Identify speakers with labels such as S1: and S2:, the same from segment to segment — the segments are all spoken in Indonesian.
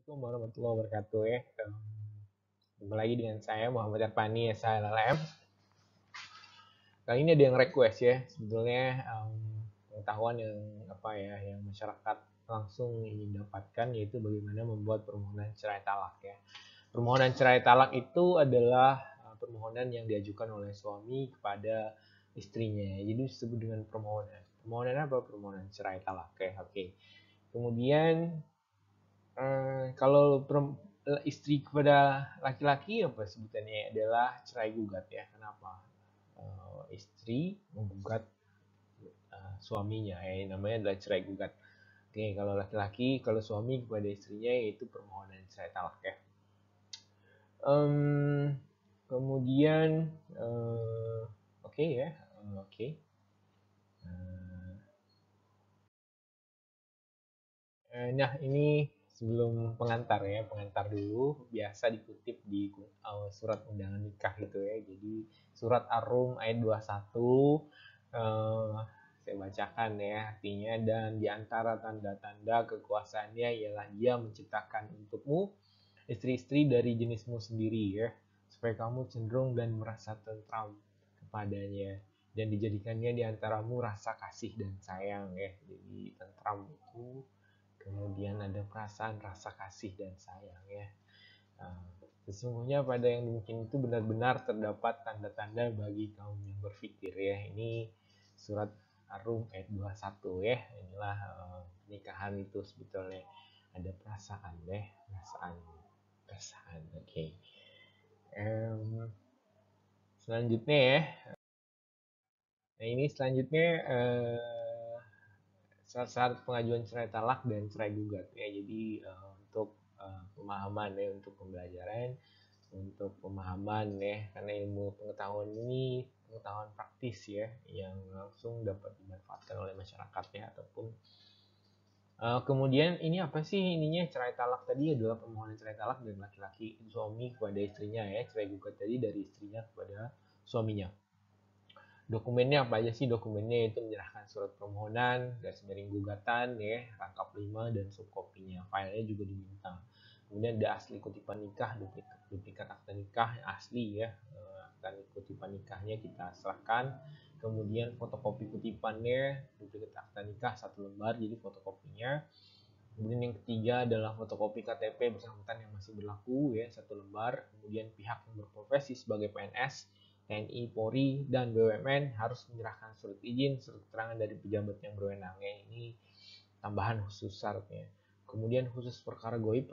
S1: Assalamualaikum warahmatullahi wabarakatuh ya. Jumpa lagi dengan saya Muhammad Arfani SHLLM. Kali ini ada yang request ya. Sebetulnya pengetahuan yang masyarakat langsung ingin dapatkan, yaitu bagaimana membuat permohonan cerai talak ya. Permohonan cerai talak itu adalah permohonan yang diajukan oleh suami kepada istrinya. Jadi disebut dengan permohonan. Permohonan apa? Permohonan cerai talak ya. Oke. Kemudian kalau istri kepada laki-laki apa sebutannya adalah cerai gugat ya. Kenapa? Istri menggugat suaminya, namanya adalah cerai gugat. Oke, kalau laki-laki, kalau suami kepada istrinya yaitu permohonan cerai talak ya. Kemudian oke ya, oke. Nah ini sebelum pengantar ya, pengantar dulu biasa dikutip di surat undangan nikah gitu ya. Jadi surat Ar-Rum ayat 21 saya bacakan ya artinya, dan diantara tanda-tanda kekuasaannya ialah Dia menciptakan untukmu istri-istri dari jenismu sendiri ya, supaya kamu cenderung dan merasa tentram kepadanya, dan dijadikannya diantaramu rasa kasih dan sayang ya. Jadi tentram itu kemudian ada perasaan rasa kasih dan sayang ya. Sesungguhnya pada yang demikian itu benar-benar terdapat tanda-tanda bagi kaum yang berpikir ya. Ini surat Ar-Rum ayat 21 ya. Inilah pernikahan itu sebetulnya ada perasaan ya, perasaan. Oke. Selanjutnya ya. Nah ini selanjutnya syarat pengajuan cerai talak dan cerai gugat ya. Jadi untuk pemahaman ya, untuk pembelajaran, untuk pemahaman ya, karena ilmu pengetahuan ini pengetahuan praktis ya, yang langsung dapat dimanfaatkan oleh masyarakat ya, ataupun kemudian ini apa sih ininya, cerai talak tadi adalah permohonan cerai talak dari laki-laki suami kepada istrinya ya, cerai gugat tadi dari istrinya kepada suaminya. Dokumennya apa aja sih? Dokumennya itu menyerahkan surat permohonan, garis miring gugatan ya, rangkap 5 dan subkopinya. Filenya juga diminta. Kemudian ada asli kutipan nikah, duplikat akta nikah yang asli ya. Akta kutipan nikahnya kita serahkan. Kemudian fotokopi kutipannya, duplikat akta nikah 1 lembar, jadi fotokopinya. Kemudian yang ketiga adalah fotokopi KTP bersangkutan yang masih berlaku ya, 1 lembar. Kemudian pihak yang berprofesi sebagai PNS, TNI, Polri, dan BUMN harus menyerahkan surat izin, surat keterangan dari pejabat yang berwenang ya. Ini tambahan khusus syaratnya. Kemudian khusus perkara goib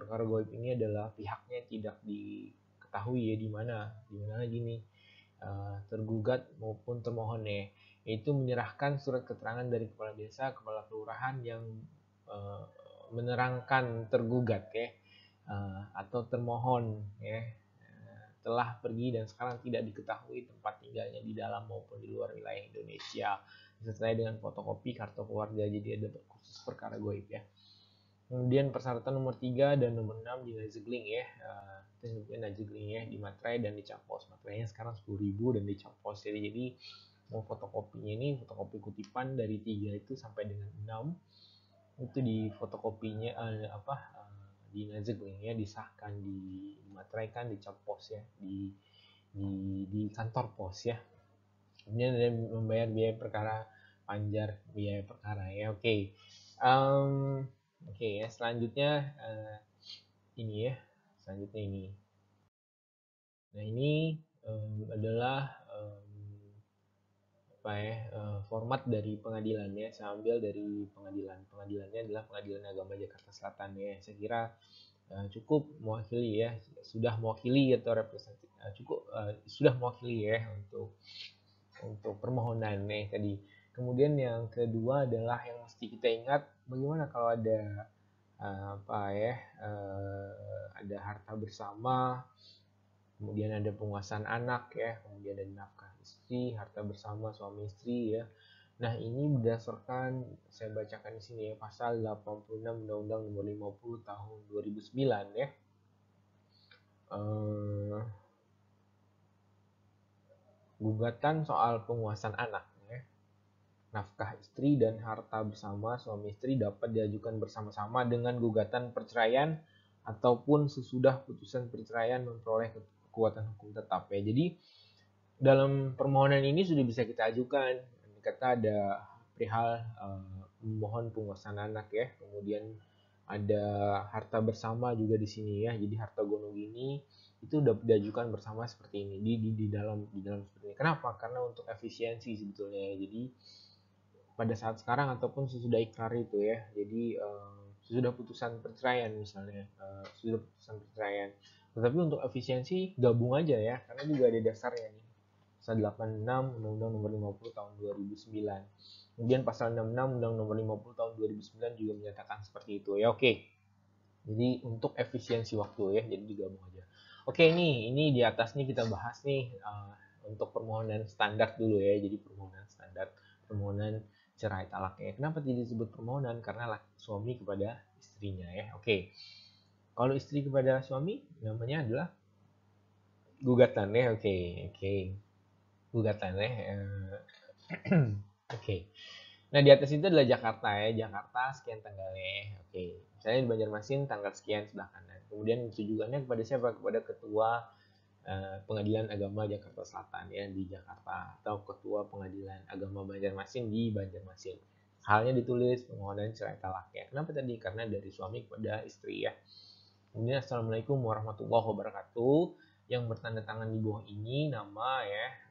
S1: ini adalah pihaknya tidak diketahui ya di mana gini tergugat maupun termohon ya, yaitu menyerahkan surat keterangan dari kepala desa, kepala kelurahan yang menerangkan tergugat ya, atau termohon ya telah pergi dan sekarang tidak diketahui tempat tinggalnya di dalam maupun di luar wilayah Indonesia, disertai dengan fotokopi kartu keluarga. Jadi ada khusus perkara goib ya. Kemudian persyaratan nomor 3 dan nomor 6 di Nazegling ya. Nazegling ya, di materai dan dicap pos. Materainya sekarang 10.000 dan dicap pos. Jadi mau fotokopinya ini fotokopi kutipan dari 3 itu sampai dengan 6 itu di fotokopinya di Nazegling ya, disahkan, dimateraikan, dicap pos ya, di kantor pos ya. Kemudian ada membayar biaya perkara, panjar biaya perkara ya. Oke. Oke ya, selanjutnya ini ya. Selanjutnya ini. Nah, ini adalah format dari pengadilannya. Saya ambil dari pengadilannya adalah Pengadilan Agama Jakarta Selatan ya. Saya kira cukup mewakili ya, sudah mewakili atau representatif, sudah mewakili ya untuk permohonan nih tadi. Kemudian yang kedua adalah yang mesti kita ingat, bagaimana kalau ada ada harta bersama, kemudian ada penguasaan anak ya, kemudian ada nafkah istri, harta bersama suami istri ya. Nah, ini berdasarkan, saya bacakan di sini ya, pasal 86 Undang-Undang Nomor 50 Tahun 2009 ya. Gugatan soal penguasaan anak ya. Nafkah istri dan harta bersama suami istri dapat diajukan bersama-sama dengan gugatan perceraian ataupun sesudah putusan perceraian memperoleh kekuatan hukum tetap ya. Jadi dalam permohonan ini sudah bisa kita ajukan. Kata ada perihal memohon penguasaan anak ya, kemudian ada harta bersama juga di sini ya. Jadi harta gonogini itu udah diajukan bersama seperti ini di dalam seperti ini. Kenapa? Karena untuk efisiensi sebetulnya ya. Jadi pada saat sekarang ataupun sesudah ikrar itu ya. Jadi sesudah putusan perceraian misalnya, sudah putusan perceraian. Tetapi untuk efisiensi gabung aja ya, karena juga ada dasarnya nih. Pasal 86 Undang-Undang Nomor 50 Tahun 2009. Kemudian pasal 66 Undang Nomor 50 Tahun 2009 juga menyatakan seperti itu ya. Oke. Jadi untuk efisiensi waktu ya, jadi digabung aja. Oke, ini di atas nih kita bahas nih untuk permohonan standar dulu ya. Jadi permohonan standar, permohonan cerai talak ya. Kenapa tidak disebut permohonan? Karena suami kepada istrinya ya. Oke. Kalau istri kepada suami namanya adalah gugatan ya. Oke. Gugatan ya. Oke. Nah, di atas itu adalah Jakarta ya. Jakarta sekian tanggalnya. Oke. Misalnya di Banjarmasin tanggal sekian sebelah kanan. Kemudian tujuannya kepada siapa? Kepada Ketua Pengadilan Agama Jakarta Selatan ya di Jakarta, atau Ketua Pengadilan Agama Banjarmasin di Banjarmasin. Halnya ditulis permohonan cerai talak ya. Kenapa tadi? Karena dari suami kepada istri ya. Kemudian Assalamualaikum warahmatullahi wabarakatuh. Yang bertanda tangan di bawah ini nama ya.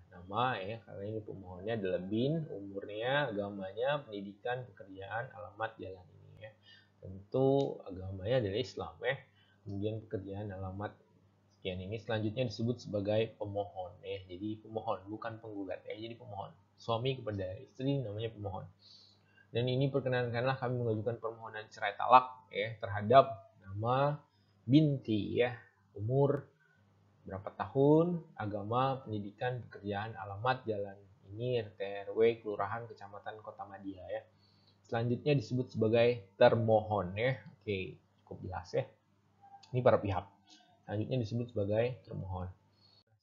S1: Nama ya, karena ini pemohonnya adalah bin, umurnya, agamanya, pendidikan, pekerjaan, alamat, jalan ini ya. Tentu agamanya adalah Islam ya. Kemudian pekerjaan, alamat, sekian ini selanjutnya disebut sebagai pemohon ya. Jadi pemohon bukan penggugat ya. Jadi pemohon. Suami kepada istri namanya pemohon. Dan ini perkenankanlah kami mengajukan permohonan cerai talak ya terhadap nama binti ya, umur berapa tahun, agama, pendidikan, pekerjaan, alamat, jalan ini RT RW kelurahan kecamatan Kota Madia ya. Selanjutnya disebut sebagai termohon ya. Oke, cukup jelas ya. Ini para pihak. Selanjutnya disebut sebagai termohon.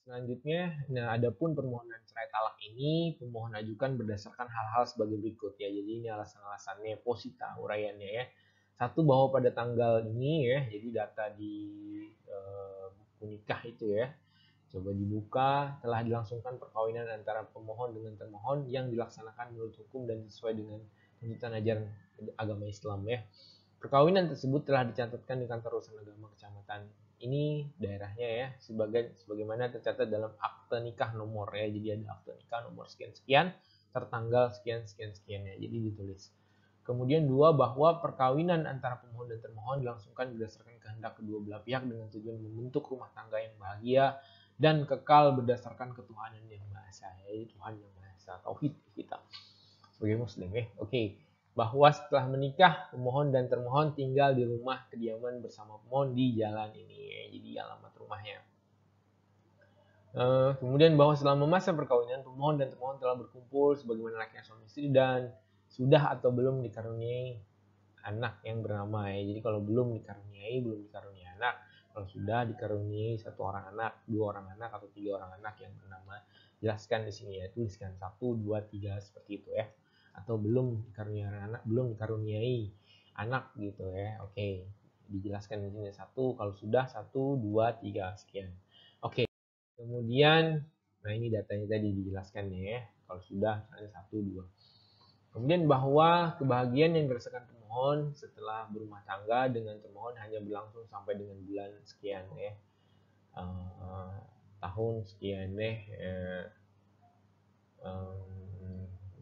S1: Selanjutnya, nah adapun permohonan cerai talak ini pemohon ajukan berdasarkan hal-hal sebagai berikut ya. Jadi ini alasan-alasannya, posita uraiannya ya. Satu, bahwa pada tanggal ini ya, jadi data di buku nikah itu ya. Coba dibuka, telah dilangsungkan perkawinan antara pemohon dengan termohon yang dilaksanakan menurut hukum dan sesuai dengan tuntutan ajaran agama Islam ya. Perkawinan tersebut telah dicatatkan di kantor urusan agama kecamatan ini daerahnya ya, sebagaimana tercatat dalam akte nikah nomor ya. Jadi ada akte nikah nomor sekian-sekian tertanggal sekian-sekian ya. Jadi ditulis. Kemudian dua, bahwa perkawinan antara pemohon dan termohon dilangsungkan berdasarkan kehendak kedua belah pihak dengan tujuan membentuk rumah tangga yang bahagia dan kekal berdasarkan ketuhanan yang Maha Esa, yaitu Tuhan yang Maha Esa, tauhid kita sebagai muslim ya. Oke. Bahwa setelah menikah pemohon dan termohon tinggal di rumah kediaman bersama pemohon di jalan ini ya. Jadi alamat rumahnya. Kemudian bahwa selama masa perkawinan pemohon dan termohon telah berkumpul sebagaimana layaknya suami istri dan sudah atau belum dikaruniai anak yang bernama ya. Jadi kalau belum dikaruniai anak. Kalau sudah dikaruniai satu orang anak, dua orang anak, atau tiga orang anak yang bernama, jelaskan di sini ya, tuliskan 1, 2, 3 seperti itu ya. Atau belum dikaruniai anak gitu ya. Oke, dijelaskan di sini 1, kalau sudah 1, 2, 3 sekian. Oke. Kemudian nah ini datanya tadi dijelaskan ya. Kalau sudah ada 1, 2. Kemudian bahwa kebahagiaan yang dirasakan pemohon setelah berumah tangga dengan termohon hanya berlangsung sampai dengan bulan sekian ya. Tahun sekian deh.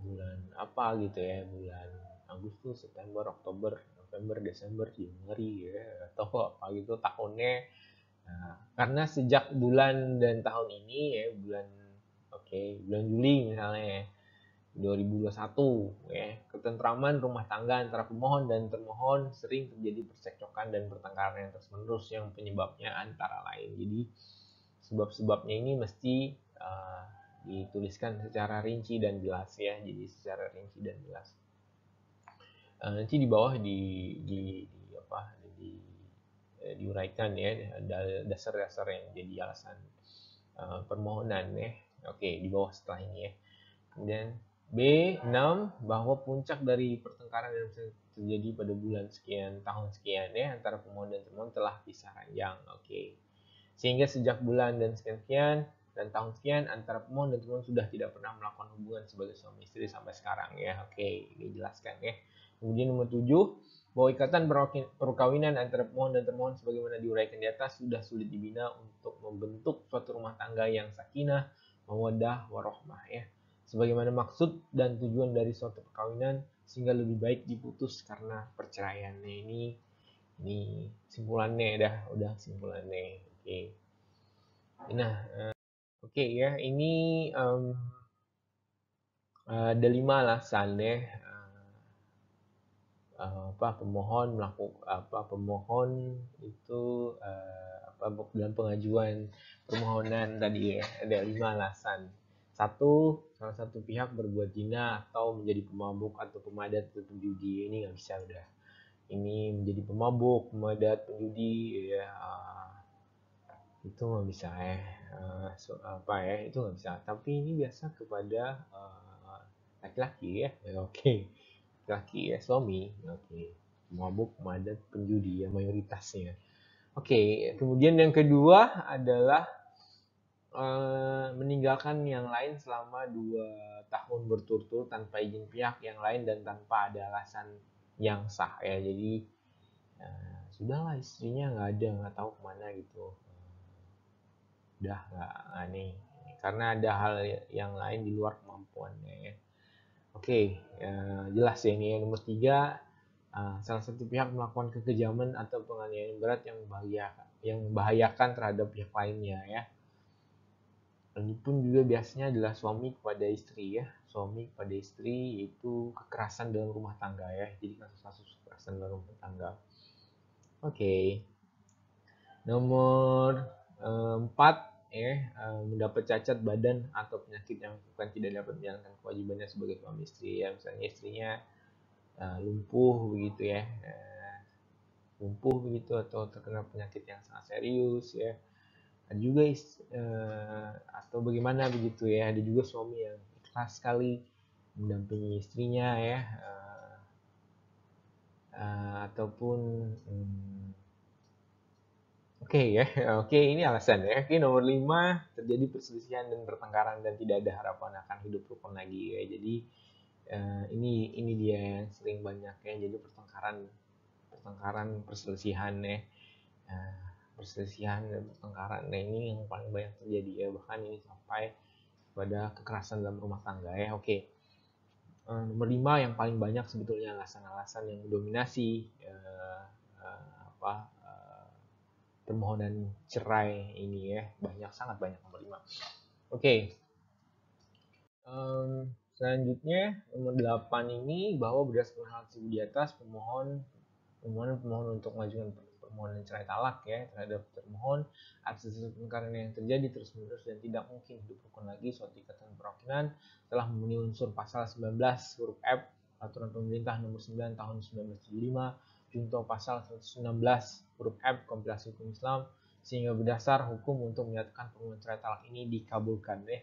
S1: Bulan apa gitu ya, bulan Agustus, September, Oktober, November, Desember, Januari ya, atau apa gitu tahunnya. Nah, karena sejak bulan dan tahun ini ya, bulan Juli misalnya ya, 2021 ya, ketentraman rumah tangga antara pemohon dan termohon sering terjadi percekcokan dan pertengkaran yang terus-menerus yang penyebabnya antara lain. Jadi sebab-sebabnya ini mesti dituliskan secara rinci dan jelas ya. Jadi secara rinci dan jelas. Nanti di bawah diuraikan ya dasar-dasar yang jadi alasan permohonan ya. Oke, di bawah setelah ini ya. Kemudian B6, bahwa puncak dari pertengkaran dan terjadi pada bulan sekian, tahun sekian ya, antara pemohon dan termohon telah pisah ranjang. Oke. Sehingga sejak bulan dan sekian dan tahun sekian antara pemohon dan termohon sudah tidak pernah melakukan hubungan sebagai suami istri sampai sekarang ya. Oke, dijelaskan ya. Kemudian nomor 7, bahwa ikatan perkawinan antara pemohon dan termohon sebagaimana diuraikan di atas sudah sulit dibina untuk membentuk suatu rumah tangga yang sakinah, mawaddah, warahmah ya. Sebagaimana maksud dan tujuan dari suatu perkawinan, sehingga lebih baik diputus karena perceraian. Nah, ini simpulannya udah simpulannya. Oke. Nah, oke ya, ini ada 5 alasan ya. Pemohon itu dalam pengajuan permohonan tadi ya, ada 5 alasan. Salah satu pihak berbuat zina atau menjadi pemabuk atau pemadat atau penjudi. Ini nggak bisa udah. Ini menjadi pemabuk, pemadat, penjudi ya, itu nggak bisa ya. Itu nggak bisa. Tapi ini biasa kepada laki-laki ya. Oke. Laki ya, suami. Oke. Pemabuk, pemadat, penjudi ya mayoritasnya. Oke, kemudian yang kedua adalah meninggalkan yang lain selama 2 tahun berturut-turut tanpa izin pihak yang lain dan tanpa ada alasan yang sah ya. Jadi sudahlah, istrinya nggak tahu kemana gitu, udah nggak nih, karena ada hal yang lain di luar kemampuannya ya. Oke, jelas ya ini. Nomor 3, salah satu pihak melakukan kekejaman atau penganiayaan berat yang membahayakan terhadap pihak lainnya ya. Ini pun juga biasanya adalah suami kepada istri ya. Suami kepada istri itu kekerasan dalam rumah tangga ya. Jadi kasus-kasus kekerasan dalam rumah tangga. Oke. Nomor 4 ya, mendapat cacat badan atau penyakit yang bukan tidak dapat menjalankan kewajibannya sebagai suami istri ya. Misalnya istrinya lumpuh begitu ya. Lumpuh begitu atau terkena penyakit yang sangat serius ya. Ada juga atau bagaimana begitu ya, ada juga suami yang ikhlas sekali mendampingi istrinya ya, ataupun oke ya. Oke, ini alasan ya. Oke, nomor 5, terjadi perselisihan dan pertengkaran dan tidak ada harapan akan hidup rukun lagi ya. Jadi ini dia yang sering banyak ya, jadi pertengkaran perselisihan ya. Perselisihan dan pertengkaran. Nah, ini yang paling banyak terjadi ya, bahkan ini sampai pada kekerasan dalam rumah tangga ya. Oke. Nomor 5 yang paling banyak sebetulnya alasan-alasan yang mendominasi permohonan cerai ini ya, sangat banyak nomor 5. Oke. Selanjutnya nomor 8 ini, bahwa berdasarkan hal tersebut di atas, pemohon untuk mengajukan permohonan cerai talak ya terhadap termohon atas perkara yang terjadi terus-menerus dan tidak mungkin hidup rukun lagi suatu ikatan perkawinan telah memenuhi unsur pasal 19 huruf F Peraturan Pemerintah Nomor 9 Tahun 1975 junto pasal 116 huruf F Kompilasi Hukum Islam, sehingga berdasar hukum untuk menyatakan permohonan cerai talak ini dikabulkan ya.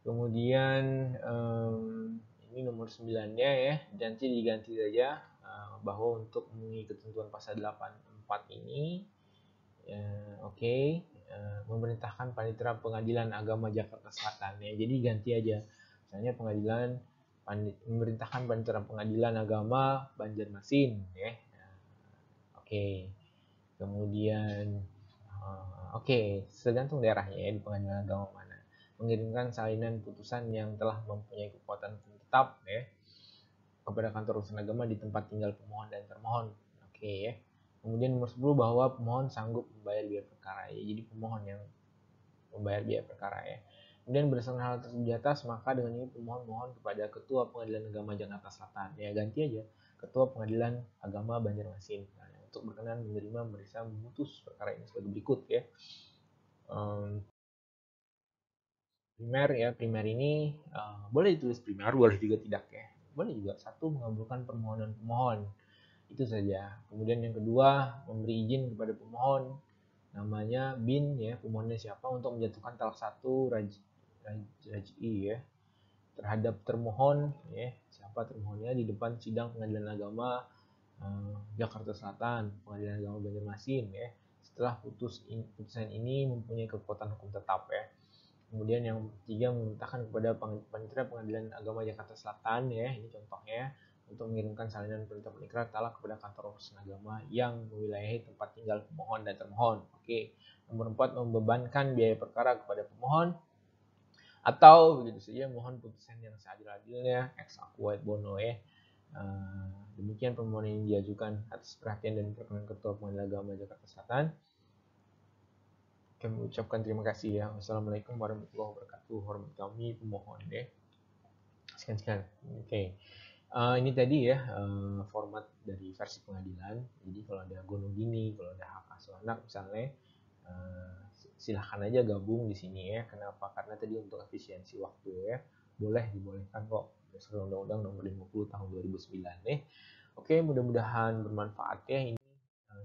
S1: Kemudian ini nomor 9-nya ya, nanti diganti saja bahwa untuk memenuhi ketentuan pasal 84 ini memerintahkan Panitera Pengadilan Agama Jakarta Selatan ya. Jadi ganti aja, misalnya memerintahkan Panitera Pengadilan Agama Banjarmasin ya. Kemudian tergantung daerahnya ya, di Pengadilan Agama mana, mengirimkan salinan putusan yang telah mempunyai kekuatan tetap ya kepada kantor urusan agama di tempat tinggal pemohon dan termohon. Ya. Kemudian nomor 10, bahwa pemohon sanggup membayar biaya perkara ya. Jadi pemohon yang membayar biaya perkara ya. Kemudian berdasarkan hal tersebut di atas, maka dengan ini pemohon mohon kepada Ketua Pengadilan Agama Jakarta Selatan ya, ganti aja Ketua Pengadilan Agama Banjarmasin untuk berkenan menerima, memeriksa, memutus perkara ini sebagai berikut ya. Primer ini boleh ditulis primer, boleh juga tidak ya. Boleh juga. 1, mengabulkan permohonan pemohon, itu saja. Kemudian yang kedua, memberi izin kepada pemohon, namanya bin ya, pemohonnya siapa, untuk menjatuhkan talak 1 raj'i ya, terhadap termohon, ya, siapa termohonnya di depan sidang Pengadilan Agama Jakarta Selatan, Pengadilan Agama Banjarmasin, ya. Setelah putusan ini mempunyai kekuatan hukum tetap, ya. Kemudian yang ketiga, memerintahkan kepada Panitera Pengadilan Agama Jakarta Selatan, ya, ini contohnya, untuk mengirimkan salinan perintah penikrar talak kepada kantor urusan agama yang mewilayahi tempat tinggal pemohon dan termohon. Oke. Nomor 4, membebankan biaya perkara kepada pemohon atau begitu saja mohon putusan yang seadil-adilnya ex aequo et bono, ya. Demikian permohonan ini diajukan atas perhatian dan perkenan Ketua Pengadilan Agama Jakarta Selatan. Kami ucapkan terima kasih, ya. Wassalamualaikum warahmatullahi wabarakatuh. Hormat kami pemohon, ya. Sekian. Oke. Ini tadi, ya, format dari versi pengadilan. Jadi kalau ada gono gini, kalau ada hak asuh anak misalnya, silahkan aja gabung di sini, ya. Kenapa? Karena tadi untuk efisiensi waktu, ya. Dibolehkan kok berdasarkan Undang-Undang Nomor 50 Tahun 2009, ya. Oke, mudah-mudahan bermanfaat, ya. Ini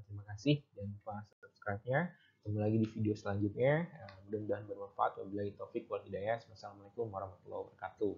S1: terima kasih, jangan lupa subscribe-nya. Ketemu lagi di video selanjutnya. Mudah-mudahan bermanfaat. Wabillahi taufik wal hidayah. Wassalamualaikum warahmatullahi wabarakatuh.